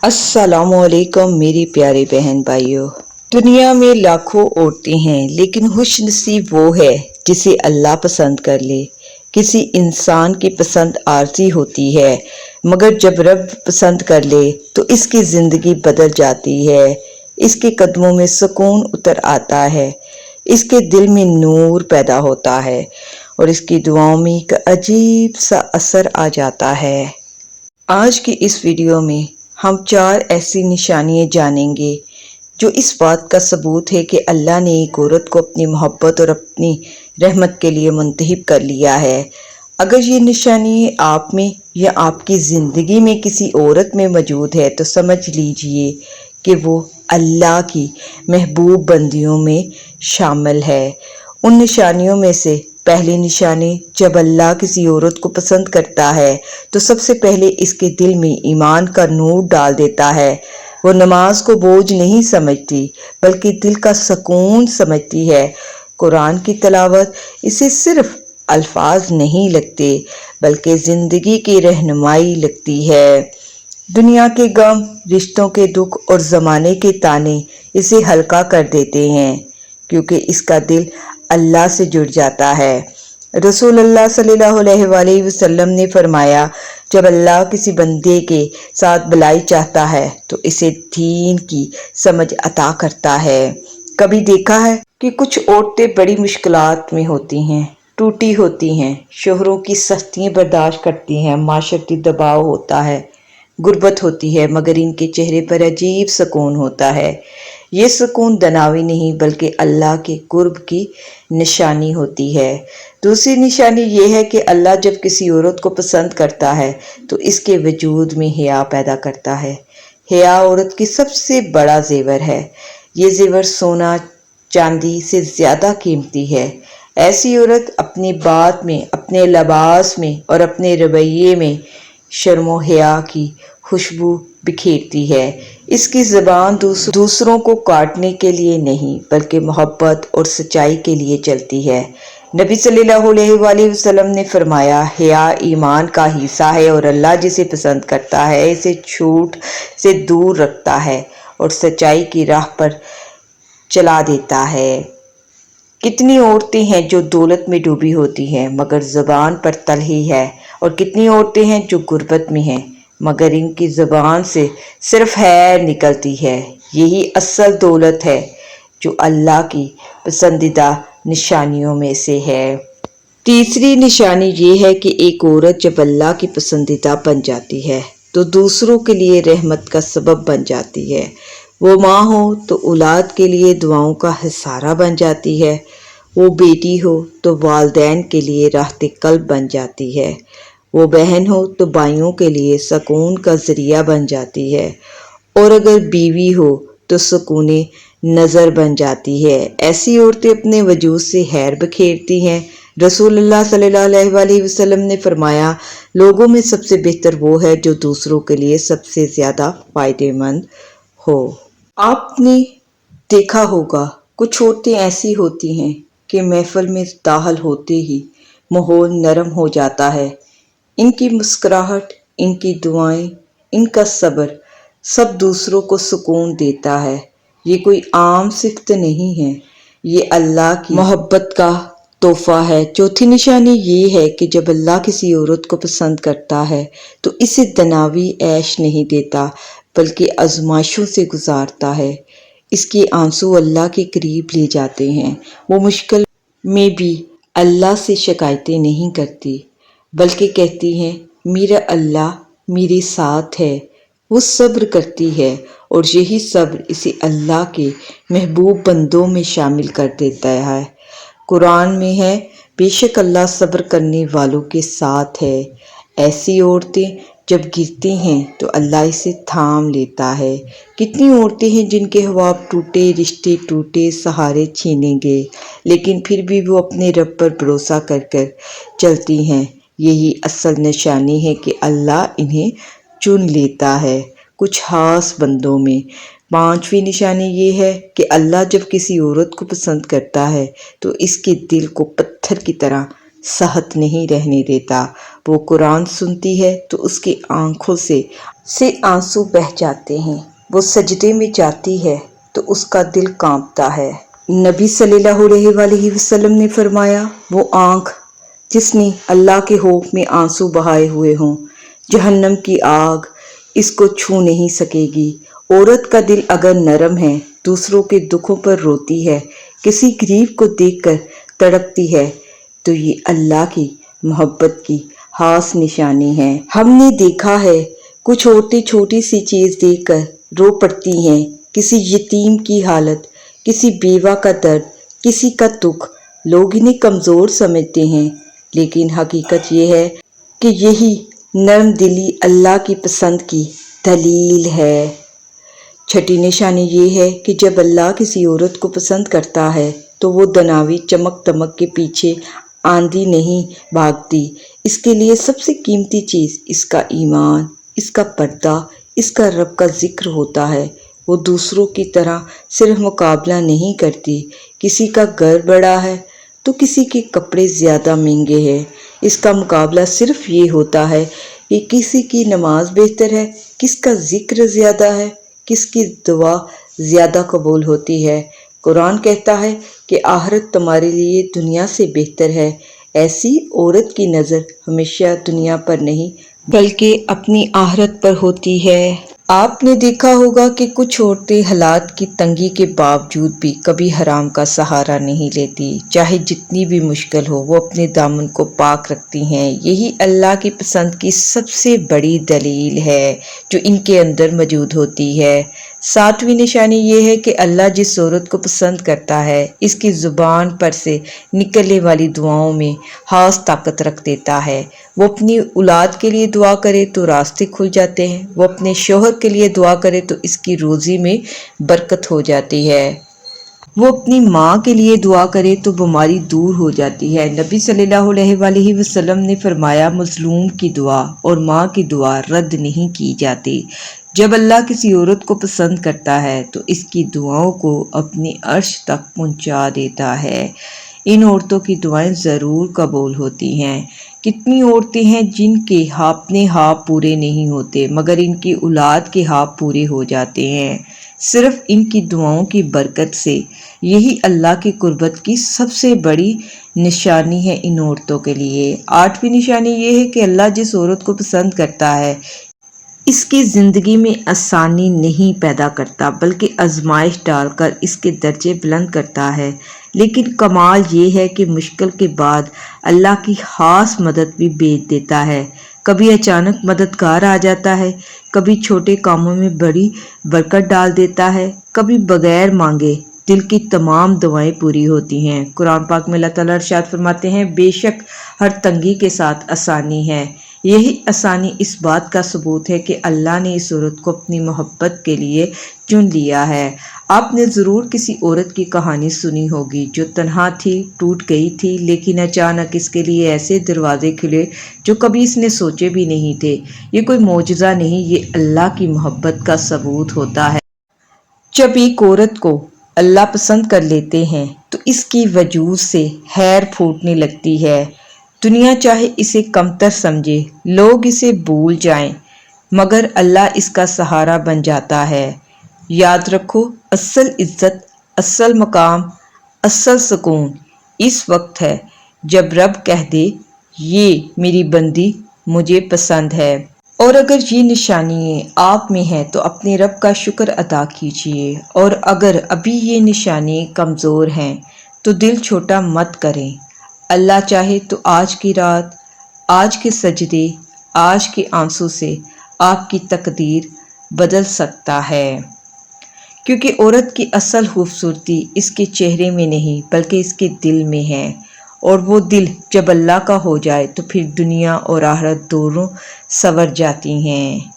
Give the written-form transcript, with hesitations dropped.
अस्सलाम वालेकुम मेरी प्यारे बहन भाइयों। दुनिया में लाखों औरतें हैं, लेकिन खुशनसीब वो है जिसे अल्लाह पसंद कर ले। किसी इंसान की पसंद आरजी होती है, मगर जब रब पसंद कर ले तो इसकी ज़िंदगी बदल जाती है। इसके कदमों में सुकून उतर आता है, इसके दिल में नूर पैदा होता है और इसकी दुआओं में एक अजीब सा असर आ जाता है। आज की इस वीडियो में हम 4 ऐसी निशानियां जानेंगे जो इस बात का सबूत है कि अल्लाह ने एक औरत को अपनी मोहब्बत और अपनी रहमत के लिए मुंतखब कर लिया है। अगर ये निशानी आप में या आपकी ज़िंदगी में किसी औरत में मौजूद है तो समझ लीजिए कि वो अल्लाह की महबूब बंदियों में शामिल है। उन निशानियों में से पहली निशानी, जब अल्लाह किसी औरत को पसंद करता है तो सबसे पहले इसके दिल में ईमान का नूर डाल देता है। वो नमाज को बोझ नहीं समझती बल्कि दिल का सुकून समझती है। कुरान की तिलावत इसे सिर्फ अल्फाज नहीं लगते बल्कि ज़िंदगी की रहनुमाई लगती है। दुनिया के गम, रिश्तों के दुख और ज़माने के ताने इसे हल्का कर देते हैं, क्योंकि इसका दिल अल्लाह से जुड़ जाता है। रसूलुल्लाह सल्लल्लाहु अलैहि वसल्लम ने फरमाया, जब अल्लाह किसी बंदे के साथ भलाई चाहता है तो इसे दीन की समझ अता करता है। कभी देखा है कि कुछ औरतें बड़ी मुश्किलात में होती हैं, टूटी होती हैं, शोहरों की सख्तियां बर्दाश्त करती हैं, माशरती दबाव होता है, गुर्बत होती है, मगर इनके चेहरे पर अजीब सुकून होता है। ये सुकून दनावी नहीं बल्कि अल्लाह के कुर्ब की निशानी होती है। दूसरी निशानी ये है कि अल्लाह जब किसी औरत को पसंद करता है तो इसके वजूद में हया पैदा करता है। हया औरत की सबसे बड़ा जेवर है। ये जेवर सोना चांदी से ज़्यादा कीमती है। ऐसी औरत अपनी बात में, अपने लिबास में और अपने रवैये में शर्म और हया की खुशबू बिखेरती है। इसकी ज़बान दूसरों को काटने के लिए नहीं बल्कि मोहब्बत और सच्चाई के लिए चलती है। नबी सल्लल्लाहु अलैहि वसल्लम ने फरमाया, हया ईमान का हिस्सा है और अल्लाह जिसे पसंद करता है इसे झूठ से दूर रखता है और सच्चाई की राह पर चला देता है। कितनी औरतें हैं जो दौलत में डूबी होती हैं मगर ज़बान पर तलही है, और कितनी औरतें हैं जो गुर्बत में हैं मगर इनकी ज़बान से सिर्फ है निकलती है। यही असल दौलत है जो अल्लाह की पसंदीदा निशानियों में से है। तीसरी निशानी ये है कि एक औरत जब अल्लाह की पसंदीदा बन जाती है तो दूसरों के लिए रहमत का सबब बन जाती है। वो माँ हो तो औलाद के लिए दुआओं का हिसारा बन जाती है। वो बेटी हो तो वालदैन के लिए राहत कल्ब बन जाती है। वो बहन हो तो भाइयों के लिए सुकून का ज़रिया बन जाती है, और अगर बीवी हो तो सुकून नज़र बन जाती है। ऐसी औरतें अपने वजूद से हैर बखेरती हैं। रसूलुल्लाह सल्लल्लाहु अलैहि वसल्लम ने फरमाया, लोगों में सबसे बेहतर वो है जो दूसरों के लिए सबसे ज़्यादा फ़ायदेमंद हो। आपने देखा होगा कुछ औरतें ऐसी होती हैं कि महफिल में दाखिल होते ही माहौल नरम हो जाता है। इनकी मुस्कुराहट, इनकी दुआएं, इनका सब्र सब दूसरों को सुकून देता है। ये कोई आम सिफ्त नहीं है, ये अल्लाह की मोहब्बत का तोहफा है। चौथी निशानी ये है कि जब अल्लाह किसी औरत को पसंद करता है तो इसे दनावी ऐश नहीं देता बल्कि आजमाइशों से गुजारता है। इसके आंसू अल्लाह के करीब ले जाते हैं। वो मुश्किल में भी अल्लाह से शिकायतें नहीं करती बल्कि कहती हैं, मेरा अल्लाह मेरे साथ है। वो सब्र करती है और यही सब्र इसे अल्लाह के महबूब बंदों में शामिल कर देता है। कुरान में है, बेशक अल्लाह सब्र करने वालों के साथ है। ऐसी औरतें जब गिरती हैं तो अल्लाह इसे थाम लेता है। कितनी औरतें हैं जिनके ख्वाब टूटे, रिश्ते टूटे, सहारे छीने गए, लेकिन फिर भी वो अपने रब पर भरोसा कर कर चलती हैं। यही असल निशानी है कि अल्लाह इन्हें चुन लेता है कुछ खास बंदों में। पांचवी निशानी ये है कि अल्लाह जब किसी औरत को पसंद करता है तो इसके दिल को पत्थर की तरह सख्त नहीं रहने देता। वो कुरान सुनती है तो उसकी आंखों से سے आंसू बह जाते हैं। वो सजदे में जाती है तो उसका दिल कांपता है। नबी सल्लल्लाहु अलैहि वसल्लम ने फरमाया, वो आंख जिसने अल्लाह के खौफ में आंसू बहाए हुए हों, जहन्नम की आग इसको छू नहीं सकेगी। औरत का दिल अगर नरम है, दूसरों के दुखों पर रोती है, किसी गरीब को देखकर तड़पती है, तो ये अल्लाह की मोहब्बत की खास निशानी है। हमने देखा है कुछ औरतें छोटी सी चीज देखकर रो पड़ती हैं। किसी यतीम की हालत, किसी बेवा का दर्द, किसी का दुख, लोग इन्हें कमजोर समझते हैं, लेकिन हकीकत ये है कि यही नरम दिली अल्लाह की पसंद की दलील है। छठी निशानी ये है कि जब अल्लाह किसी औरत को पसंद करता है तो वो दनावी चमक दमक के पीछे आंधी नहीं भागती। इसके लिए सबसे कीमती चीज़ इसका ईमान, इसका पर्दा, इसका रब का जिक्र होता है। वो दूसरों की तरह सिर्फ मुकाबला नहीं करती। किसी का घर बड़ा है तो किसी के कपड़े ज़्यादा महंगे हैं। इसका मुकाबला सिर्फ ये होता है कि किसी की नमाज बेहतर है, किसका जिक्र ज़्यादा है, किसकी दुआ ज़्यादा कबूल होती है। कुरान कहता है कि आखिरत तुम्हारे लिए दुनिया से बेहतर है। ऐसी औरत की नज़र हमेशा दुनिया पर नहीं बल्कि अपनी आखिरत पर होती है। आपने देखा होगा कि कुछ औरतें हालात की तंगी के बावजूद भी कभी हराम का सहारा नहीं लेती। चाहे जितनी भी मुश्किल हो, वो अपने दामन को पाक रखती हैं। यही अल्लाह की पसंद की सबसे बड़ी दलील है जो इनके अंदर मौजूद होती है। सातवीं निशानी ये है कि अल्लाह जिस औरत को पसंद करता है, इसकी ज़ुबान पर से निकलने वाली दुआओं में खास ताकत रख देता है। वो अपनी औलाद के लिए दुआ करे तो रास्ते खुल जाते हैं। वो अपने शोहर के लिए दुआ करे तो इसकी रोज़ी में बरकत हो जाती है। वो अपनी माँ के लिए दुआ करे तो बीमारी दूर हो जाती है। नबी सल्लल्लाहु अलैहि वसल्लम ने फरमाया, मजलूम की दुआ और माँ की दुआ रद्द नहीं की जाती। जब अल्लाह किसी औरत को पसंद करता है तो इसकी दुआओं को अपनी अर्श तक पहुँचा देता है। इन औरतों की दुआएं ज़रूर कबूल होती हैं। कितनी औरतें हैं जिनके अपने ख्वाब पूरे नहीं होते, मगर इनकी औलाद के ख्वाब पूरे हो जाते हैं, सिर्फ इनकी दुआओं की बरकत से। यही अल्लाह की कुर्बत की सबसे बड़ी निशानी है इन औरतों के लिए। आठवीं निशानी ये है कि अल्लाह जिस औरत को पसंद करता है, इसकी ज़िंदगी में आसानी नहीं पैदा करता, बल्कि आजमाइश डालकर इसके दर्जे बुलंद करता है। लेकिन कमाल ये है कि मुश्किल के बाद अल्लाह की खास मदद भी भेज देता है। कभी अचानक मददगार आ जाता है, कभी छोटे कामों में बड़ी बरकत डाल देता है, कभी बगैर मांगे दिल की तमाम दुआएं पूरी होती हैं। कुरान पाक में अल्लाह ताला इरशाद फरमाते हैं, बेशक हर तंगी के साथ आसानी है। यही आसानी इस बात का सबूत है कि अल्लाह ने इस औरत को अपनी मोहब्बत के लिए चुन लिया है। आपने ज़रूर किसी औरत की कहानी सुनी होगी जो तन्हा थी, टूट गई थी, लेकिन अचानक इसके लिए ऐसे दरवाजे खुले जो कभी इसने सोचे भी नहीं थे। ये कोई मौजज़ा नहीं, ये अल्लाह की मोहब्बत का सबूत होता है। जब एक औरत को अल्लाह पसंद कर लेते हैं तो इसकी वजूद से हैर फूटने लगती है। दुनिया चाहे इसे कमतर समझे, लोग इसे भूल जाएं, मगर अल्लाह इसका सहारा बन जाता है। याद रखो, असल इज्जत, असल मकाम, असल सुकून इस वक्त है जब रब कह दे, ये मेरी बंदी मुझे पसंद है। और अगर ये निशानियाँ आप में हैं तो अपने रब का शुक्र अदा कीजिए, और अगर अभी ये निशानियाँ कमज़ोर हैं तो दिल छोटा मत करें। अल्लाह चाहे तो आज की रात, आज के सजदे, आज के आंसू से आपकी तकदीर बदल सकता है, क्योंकि औरत की असल खूबसूरती इसके चेहरे में नहीं बल्कि इसके दिल में है। और वो दिल जब अल्लाह का हो जाए तो फिर दुनिया और आखिरत दोनों संवर जाती हैं।